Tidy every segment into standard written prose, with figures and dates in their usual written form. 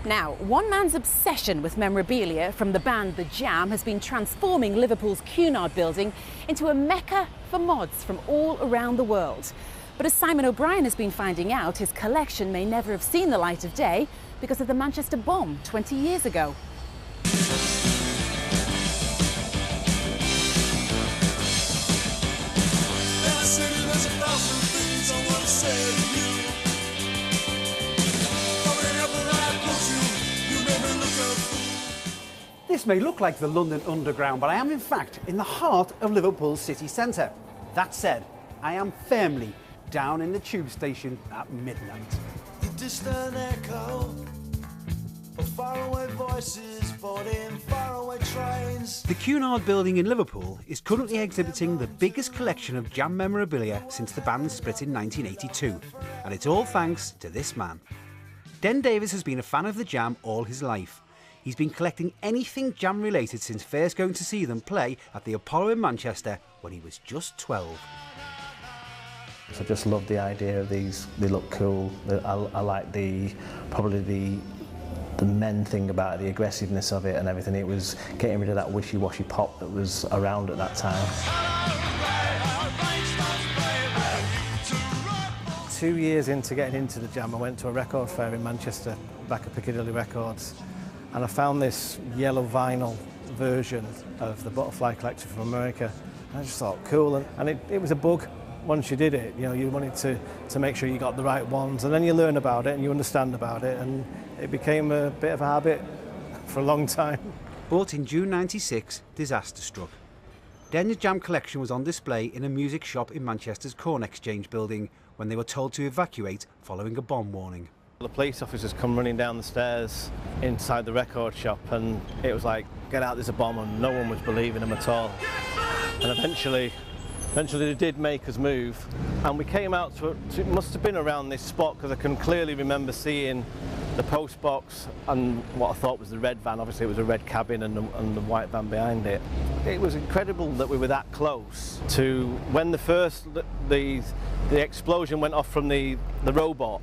Now, one man's obsession with memorabilia from the band The Jam has been transforming Liverpool's Cunard building into a mecca for mods from all around the world. But as Simon O'Brien has been finding out, his collection may never have seen the light of day because of the Manchester bomb 20 years ago. This may look like the London Underground, but I am in fact in the heart of Liverpool's city centre. That said, I am firmly down in the tube station at midnight. The distant echo of faraway voices boarding faraway trains. The Cunard building in Liverpool is currently exhibiting the biggest collection of Jam memorabilia since the band split in 1982, and it's all thanks to this man. Den Davis has been a fan of the Jam all his life. He's been collecting anything Jam related since first going to see them play at the Apollo in Manchester when he was just 12. I just love the idea of these. They look cool. I like probably the men thing about it, the aggressiveness of it and everything. It was getting rid of that wishy-washy pop that was around at that time. 2 years into getting into the Jam, I went to a record fair in Manchester, back at Piccadilly Records, and I found this yellow vinyl version of the Butterfly Collector from America. And I just thought, cool, and it was a bug. Once you did it, you know, you wanted to make sure you got the right ones, and then you learn about it and you understand about it, and it became a bit of a habit for a long time. But in June '96, disaster struck. Den's Jam collection was on display in a music shop in Manchester's Corn Exchange building when they were told to evacuate following a bomb warning. The police officers come running down the stairs inside the record shop, and it was like, get out, there's a bomb, and no one was believing them at all. And eventually they did make us move, and we came out to it must have been around this spot, because I can clearly remember seeing the post box and what I thought was the red van. Obviously it was a red cabin and the white van behind it. It was incredible that we were that close to when the explosion went off from the robot.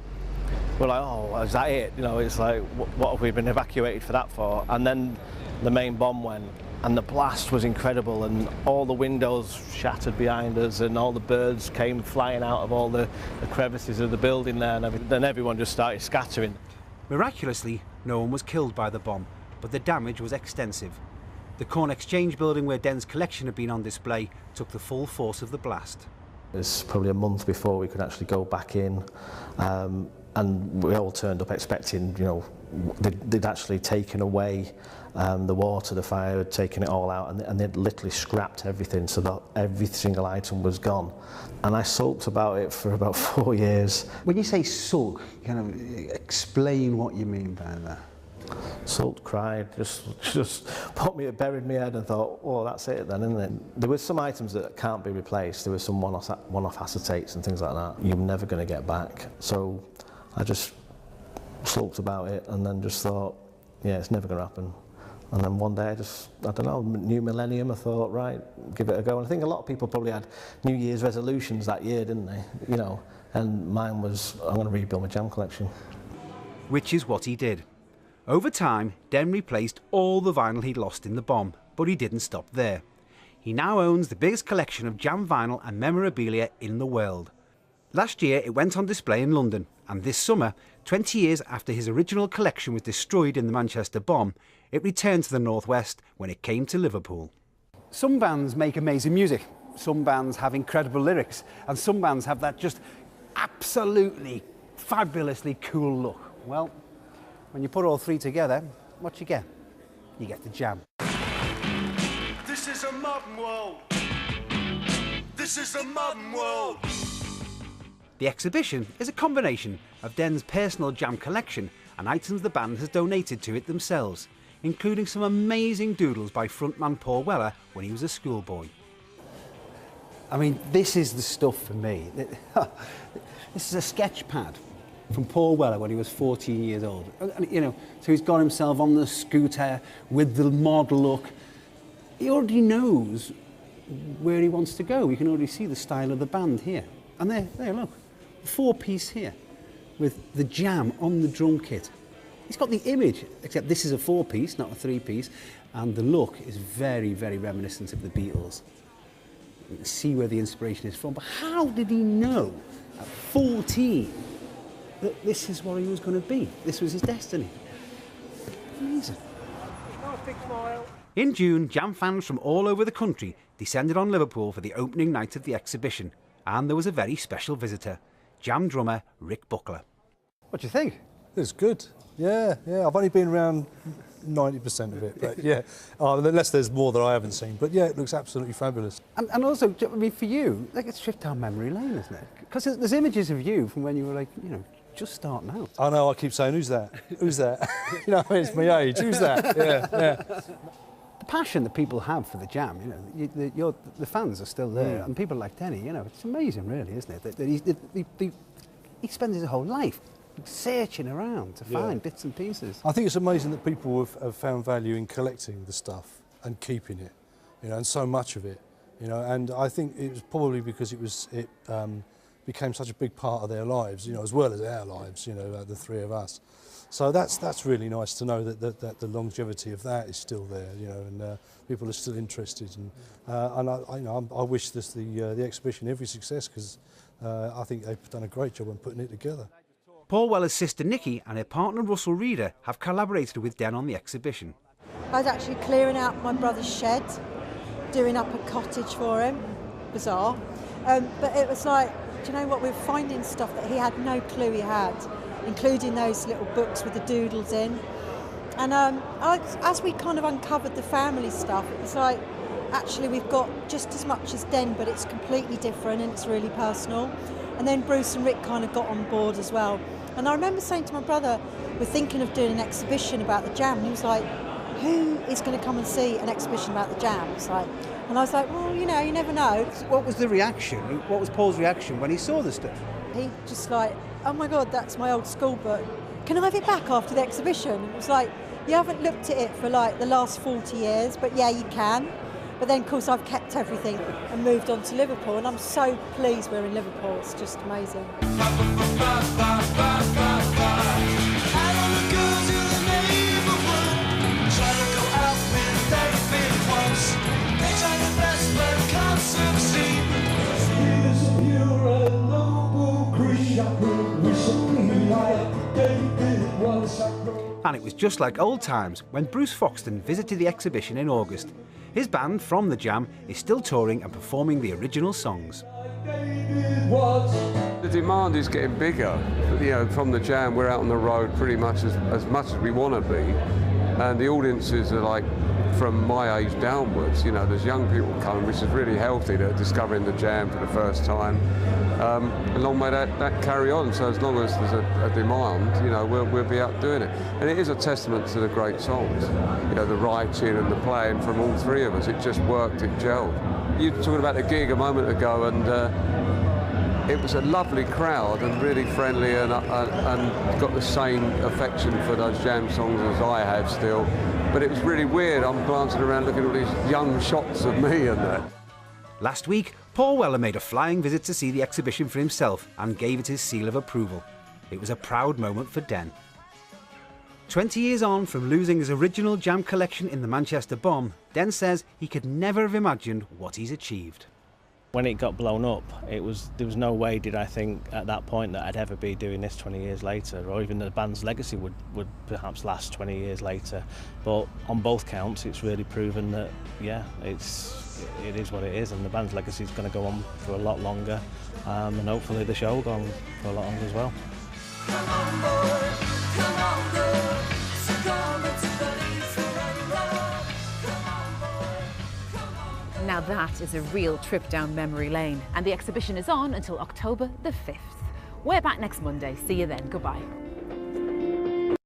We're like, oh, is that it? You know, it's like, what have we been evacuated for that for? And then the main bomb went, and the blast was incredible, and all the windows shattered behind us, and all the birds came flying out of all the crevices of the building there, and then everyone just started scattering. Miraculously, no one was killed by the bomb, but the damage was extensive. The Corn Exchange building where Den's collection had been on display took the full force of the blast. It was probably a month before we could actually go back in, and we all turned up expecting, you know, they'd actually taken away the water, the fire had taken it all out, and they'd literally scrapped everything, so that every single item was gone. And I sulked about it for about 4 years. When you say sulk, kind of explain what you mean by that. Sulked, cried, just buried my head and thought, oh, that's it then, isn't it? There were some items that can't be replaced. There were some one-off acetates and things like that you're never going to get back. So I just sulked about it and then just thought, yeah, it's never going to happen. And then one day I don't know, new millennium, I thought, right, give it a go. And I think a lot of people probably had New Year's resolutions that year, didn't they? You know, and mine was, I'm going to rebuild my Jam collection. Which is what he did. Over time, Den replaced all the vinyl he'd lost in the bomb, but he didn't stop there. He now owns the biggest collection of Jam vinyl and memorabilia in the world. Last year it went on display in London, and this summer, 20 years after his original collection was destroyed in the Manchester bomb, it returned to the Northwest when it came to Liverpool. Some bands make amazing music, some bands have incredible lyrics, and some bands have that just absolutely fabulously cool look. Well, when you put all three together, what you get? You get the Jam. This is a modern world. This is a modern world. The exhibition is a combination of Den's personal Jam collection and items the band has donated to it themselves, including some amazing doodles by frontman Paul Weller when he was a schoolboy. I mean, this is the stuff for me. This is a sketch pad from Paul Weller when he was 14 years old. And, you know, so he's got himself on the scooter with the mod look. He already knows where he wants to go. You can already see the style of the band here. And there, look, 4-piece here with the Jam on the drum kit. He's got the image, except this is a 4-piece, not a 3-piece, and the look is very, very reminiscent of the Beatles. You can see where the inspiration is from, but how did he know at 14 that this is what he was going to be? This was his destiny. Amazing. In June, Jam fans from all over the country descended on Liverpool for the opening night of the exhibition, and there was a very special visitor, Jam drummer Rick Buckler. What do you think? It was good. Yeah. I've only been around 90% of it, but yeah, unless there's more that I haven't seen. But yeah, it looks absolutely fabulous. And also, I mean, for you, like, it's a trip down memory lane, isn't it? Because there's images of you from when you were like, you know, just starting out. I know. I keep saying, "Who's that? Who's that?" You know, it's my age. Who's that? Yeah. The passion that people have for the Jam, you know, the fans are still there, and people like Denny, you know, it's amazing, really, isn't it? That he spends his whole life searching around to find bits and pieces. I think it's amazing that people have found value in collecting the stuff and keeping it, you know, and so much of it, you know. And I think it was probably because it became such a big part of their lives, you know, as well as our lives, you know, the three of us. So that's really nice to know that the longevity of that is still there, you know, and people are still interested. And I wish the exhibition every success, because I think they've done a great job on putting it together. Paul Weller's sister Nikki and her partner Russell Reader have collaborated with Den on the exhibition. I was actually clearing out my brother's shed, doing up a cottage for him. Bizarre. But it was like, do you know what, we were finding stuff that he had no clue he had, including those little books with the doodles in. And as we kind of uncovered the family stuff, it was like, actually we've got just as much as Den, but it's completely different and it's really personal. And then Bruce and Rick kind of got on board as well. And I remember saying to my brother, we're thinking of doing an exhibition about the Jam. And he was like, who is going to come and see an exhibition about the Jam? It's like, and I was like, well, you know, you never know. What was the reaction? What was Paul's reaction when he saw the stuff? He just like, oh my God, that's my old school book. Can I have it back after the exhibition? And it was like, you haven't looked at it for like the last 40 years, but yeah, you can. But then, of course, I've kept everything and moved on to Liverpool, and I'm so pleased we're in Liverpool. It's just amazing. And it was just like old times when Bruce Foxton visited the exhibition in August. His band, From the Jam, is still touring and performing the original songs. The demand is getting bigger. You know, From the Jam, we're out on the road pretty much as much as we want to be. And the audiences are like from my age downwards. You know, there's young people coming, which is really healthy. They're discovering the Jam for the first time. And long may that carry on. So as long as there's a demand, you know, we'll be out doing it. And it is a testament to the great songs. You know, the writing and the playing from all three of us. It just worked, it gelled. You were talking about the gig a moment ago, and it was a lovely crowd and really friendly, and got the same affection for those Jam songs as I have still. But it was really weird. I'm glancing around looking at all these young shots of me and that. Last week, Paul Weller made a flying visit to see the exhibition for himself and gave it his seal of approval. It was a proud moment for Den. 20 years on from losing his original Jam collection in the Manchester bomb, Den says he could never have imagined what he's achieved. When it got blown up, there was no way did I think at that point that I'd ever be doing this 20 years later, or even the band's legacy would perhaps last 20 years later. But on both counts, it's really proven that, yeah, it is what it is, and the band's legacy is going to go on for a lot longer, and hopefully the show will go on for a lot longer as well. Come on, boy. Come on, girl. So come and Now that is a real trip down memory lane, and the exhibition is on until October the 5th. We're back next Monday. See you then. Goodbye.